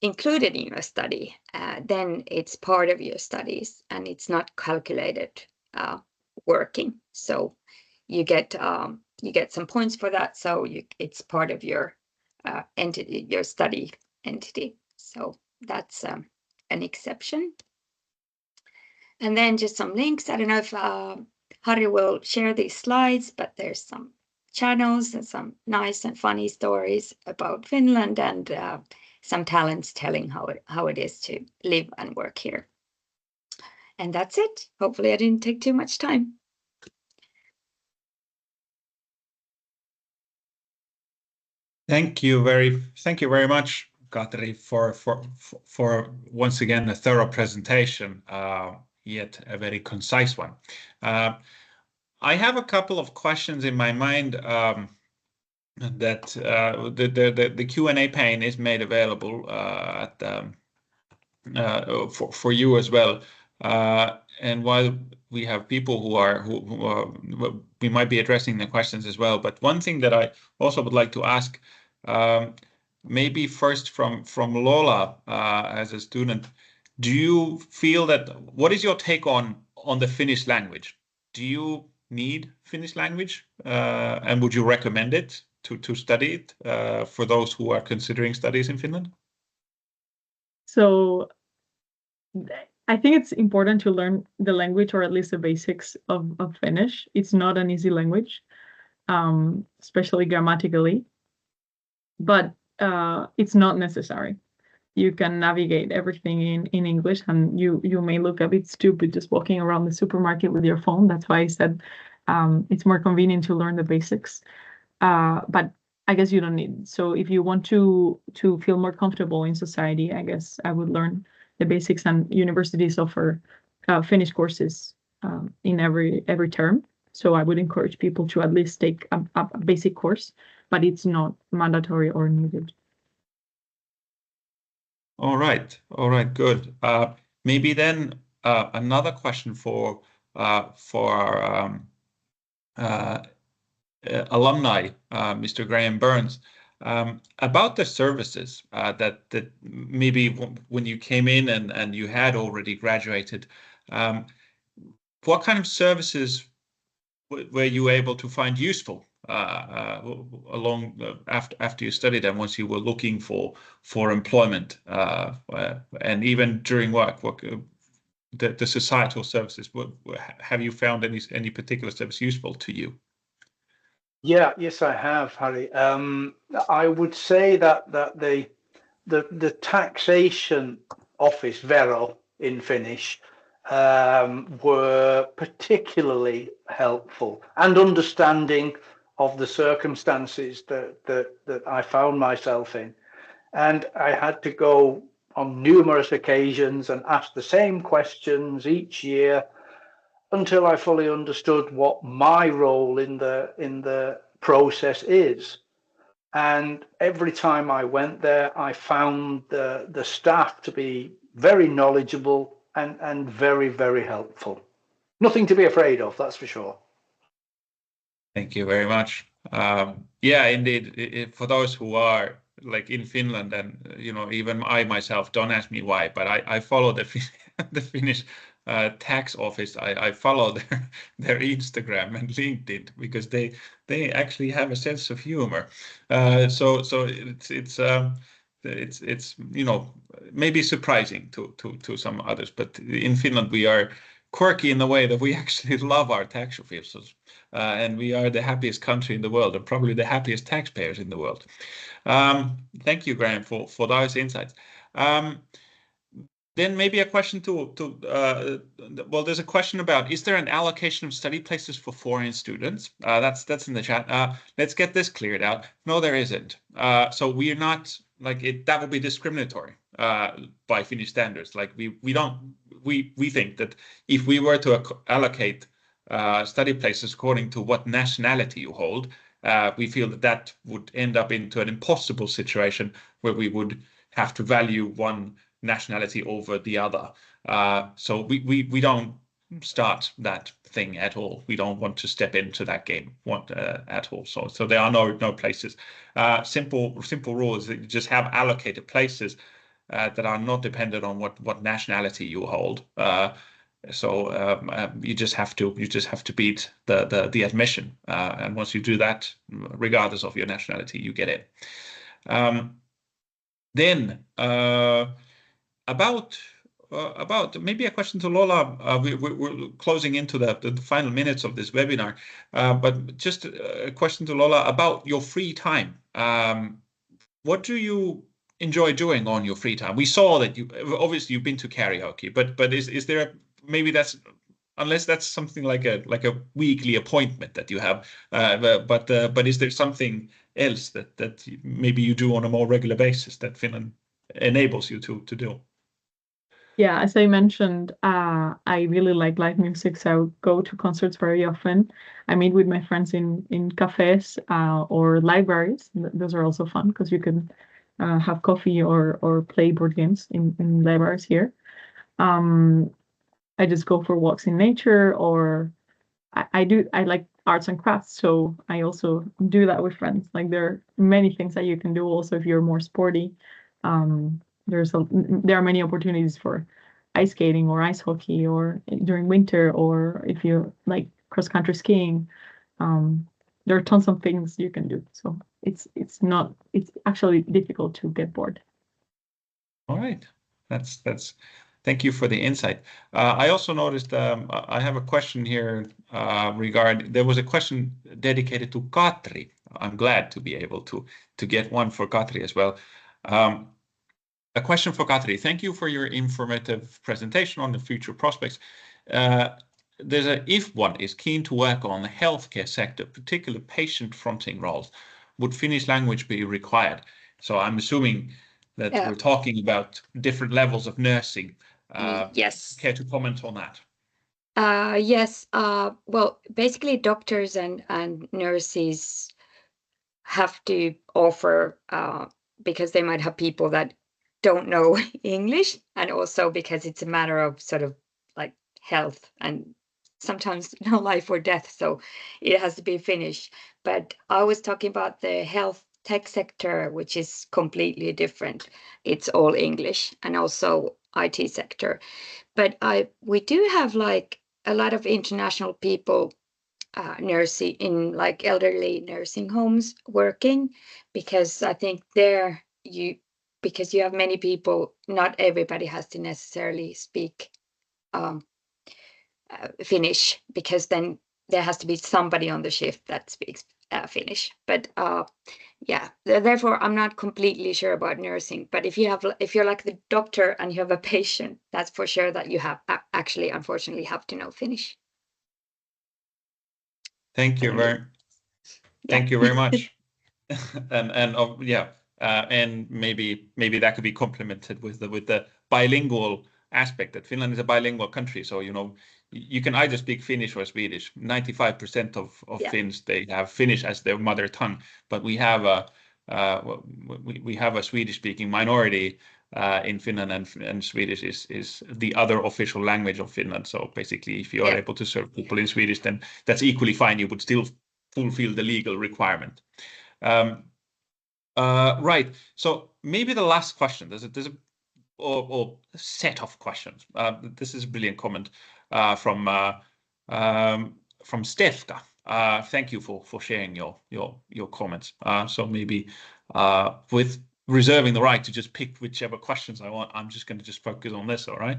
included in your study, then it's part of your studies and it's not calculated working. So you get some points for that. So it's part of your entity, your study entity. So that's an exception. And then just some links. I don't know if Harry will share these slides, but there's some channels and some nice and funny stories about Finland, and some talents telling how it is to live and work here. And that's it. Hopefully I didn't take too much time. Thank you very much, Katri, for once again a thorough presentation, yet a very concise one. I have a couple of questions in my mind that the Q&A pane is made available for you as well. And while we have people who we might be addressing the questions as well, but one thing that I also would like to ask, maybe first from Lola as a student, do you feel what is your take on the Finnish language? Do you need Finnish language, and would you recommend it to study it for those who are considering studies in Finland? So I think it's important to learn the language, or at least the basics of Finnish. It's not an easy language, especially grammatically, but it's not necessary. You can navigate everything in English, and you may look a bit stupid just walking around the supermarket with your phone. That's why I said it's more convenient to learn the basics. But I guess you don't need. So if you want to feel more comfortable in society, I guess I would learn the basics, and universities offer Finnish courses in every term. So I would encourage people to at least take a basic course, but it's not mandatory or needed. All right, good. Maybe then another question for our alumni, Mr. Graham Burns, about the services that maybe when you came in and you had already graduated, what kind of services were you able to find useful along after you studied and once you were looking for employment, and even during work? the societal services. Have you found any particular service useful to you? Yes, I have, Harry. I would say that the taxation office, Vero in Finnish, were particularly helpful and understanding of the circumstances that I found myself in. And I had to go on numerous occasions and ask the same questions each year until I fully understood what my role in the process is. And every time I went there, I found the staff to be very knowledgeable and very, very helpful. Nothing to be afraid of, that's for sure. Thank you very much. Yeah, indeed. For those who are like in Finland, and even I myself, don't ask me why, but I follow the Finnish tax office. I follow their Instagram and LinkedIn because they actually have a sense of humor. So it's maybe surprising to some others, but in Finland we are quirky in the way that we actually love our tax officials. And we are the happiest country in the world and probably the happiest taxpayers in the world. Thank you, Graham, for those insights. Then maybe a question well, there's a question about, is there an allocation of study places for foreign students? That's in the chat. Let's get this cleared out. No, there isn't. So we are not, like, that would be discriminatory by Finnish standards. Like we think that if we were to allocate study places according to what nationality you hold, we feel that would end up into an impossible situation where we would have to value one nationality over the other. So we don't start that thing at all. We don't want to step into that game at all. So there are no places. Simple rule is that you just have allocated places that are not dependent on what nationality you hold. So you just have to beat the admission, and once you do that, regardless of your nationality, you get it. Then about maybe a question to Lola. We're closing into the final minutes of this webinar, but just a question to Lola about your free time. What do you enjoy doing on your free time? We saw that obviously you've been to karaoke, but is there maybe unless that's something like a weekly appointment that you have, but is there something else that maybe you do on a more regular basis that Finland enables you to do? Yeah, as I mentioned, I really like live music, so I go to concerts very often. I meet with my friends in cafes or libraries. Those are also fun because you can have coffee or play board games in libraries here. I just go for walks in nature, or I like arts and crafts, so I also do that with friends. Like there are many things that you can do also if you're more sporty. There are many opportunities for ice skating or ice hockey or during winter, or if you like cross-country skiing. There are tons of things you can do. So it's actually difficult to get bored. All right, that's thank you for the insight. I also noticed I have a question here there was a question dedicated to Katri. I'm glad to be able to get one for Katri as well. A question for Katri. Thank you for your informative presentation on the future prospects. If one is keen to work on the healthcare sector, particular patient fronting roles, would Finnish language be required? So I'm assuming that we're talking about different levels of nursing. Yes. Care to comment on that? Yes. Well, basically, doctors and nurses have to offer because they might have people that don't know English, and also because it's a matter of sort of like health and sometimes life or death, so it has to be Finnish. But I was talking about the health tech sector, which is completely different. It's all English, and also IT sector. But we do have like a lot of international people nursing in like elderly nursing homes working, because I think because you have many people, not everybody has to necessarily speak Finnish, because then there has to be somebody on the shift that speaks Finnish. But yeah, therefore I'm not completely sure about nursing. But if you're like the doctor and you have a patient, that's for sure that you have actually, unfortunately, have to know Finnish. Thank you very, thank you very much. And maybe that could be complemented with the bilingual aspect, that Finland is a bilingual country. So you can either speak Finnish or Swedish. 95% of Finns, they have Finnish as their mother tongue, but we have a Swedish-speaking minority in Finland, and Swedish is the other official language of Finland. So basically, if you are able to serve people in Swedish, then that's equally fine. You would still fulfill the legal requirement. Right. So maybe the last question. There's a set of questions. This is a brilliant comment from Stefka. Thank you for sharing your comments. So maybe with reserving the right to just pick whichever questions I want, I'm just going to just focus on this. All right.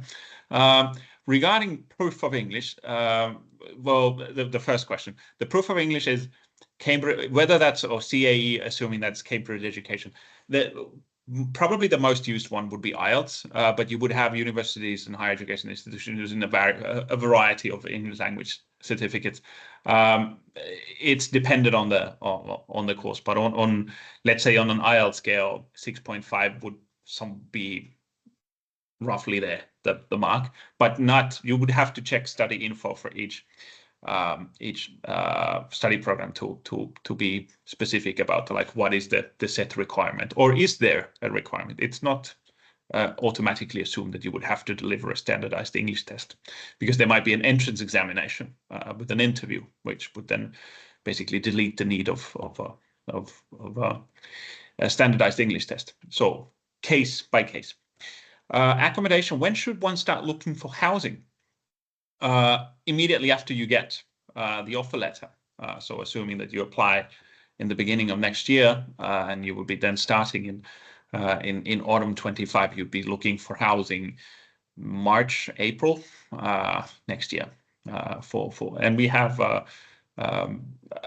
Regarding proof of English, well, the first question, the proof of English is Cambridge, whether that's or CAE, assuming that's Cambridge education. Probably the most used one would be IELTS, but you would have universities and higher education institutions using a variety of English language certificates. It's dependent on the course, but on let's say on an IELTS scale, 6.5 would be roughly there, the mark, but not. You would have to check study info for each study program to be specific about like what is the set requirement, or is there a requirement? It's not automatically assumed that you would have to deliver a standardized English test, because there might be an entrance examination with an interview, which would then basically delete the need of a standardized English test. So case by case. Accommodation. When should one start looking for housing? Immediately after you get the offer letter. So assuming that you apply in the beginning of next year, and you will be then starting in autumn 25, you'd be looking for housing March, April next year. And we have a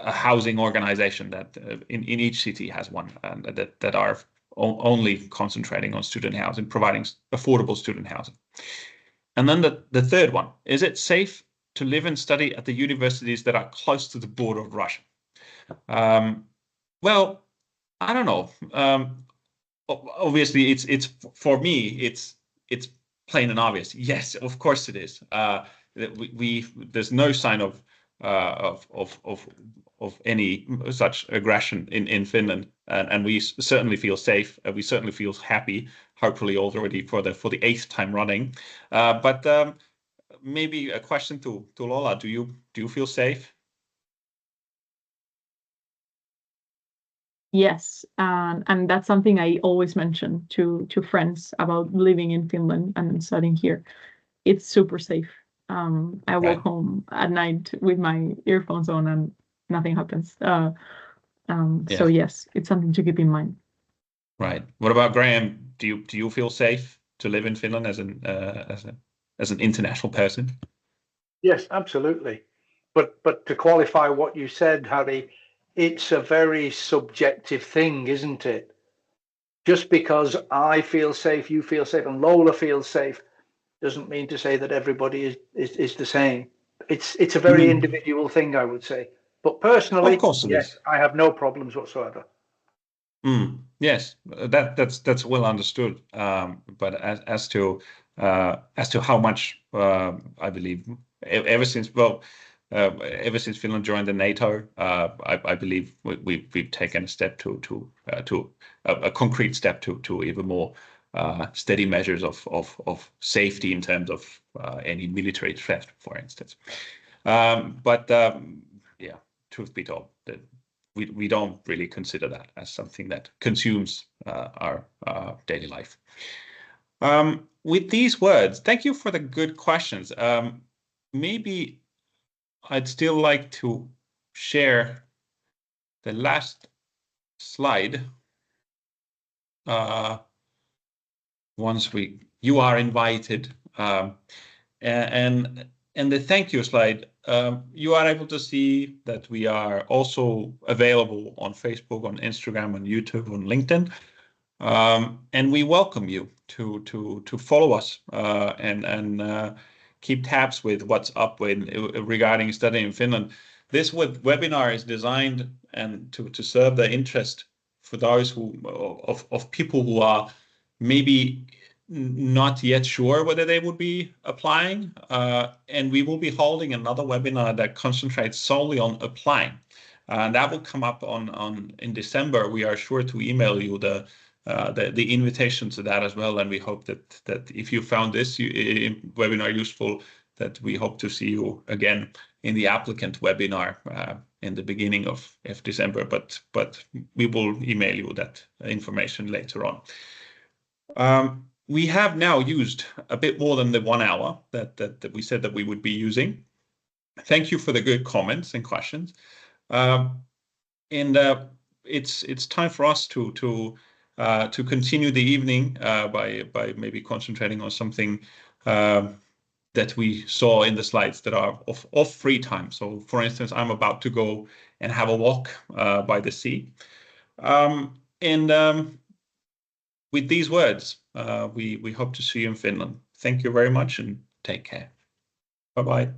housing organization that in each city has one, that are only concentrating on student housing, providing affordable student housing. And then the third one, is it safe to live and study at the universities that are close to the border of Russia? Well, I don't know. Obviously, it's for me, it's plain and obvious. Yes, of course it is. There's no sign of any such aggression in Finland, and we certainly feel safe. We certainly feel happy. Hopefully, already for the 8th time running. But maybe a question to Lola: do you feel safe? Yes, and that's something I always mention to friends about living in Finland and studying here. It's super safe. I walk home at night with my earphones on and nothing happens. So yes, it's something to keep in mind. Right. What about Graham? Do you feel safe to live in Finland as an international person? Yes, absolutely. But to qualify what you said, Harry, it's a very subjective thing, isn't it? Just because I feel safe, you feel safe, and Lola feels safe, doesn't mean to say that everybody is the same. It's a very individual thing, I would say. But personally, of course yes, I have no problems whatsoever. Yes, that's well understood. But as to how much, I believe ever since Finland joined the NATO, I believe we've taken a step to a concrete step to even more steady measures of safety in terms of any military threat, for instance. But yeah, truth be told, that we don't really consider that as something that consumes our daily life. With these words, thank you for the good questions. Maybe I'd still like to share the last slide. Once you are invited And the thank you slide, you are able to see that we are also available on Facebook, on Instagram, on YouTube, on LinkedIn. And we welcome you to follow us and keep tabs with what's up regarding studying in Finland. This webinar is designed and to serve the interest for those of people who are maybe not yet sure whether they would be applying, and we will be holding another webinar that concentrates solely on applying. That will come up in December. We are sure to email you the invitation to that as well, and we hope that if you found this webinar useful, that we hope to see you again in the applicant webinar in the beginning of December. But we will email you that information later on. We have now used a bit more than the 1 hour that we said that we would be using. Thank you for the good comments and questions. It's time for us to continue the evening by maybe concentrating on something that we saw in the slides that are of free time. So, for instance, I'm about to go and have a walk by the sea. With these words, we hope to see you in Finland. Thank you very much and take care. Bye-bye.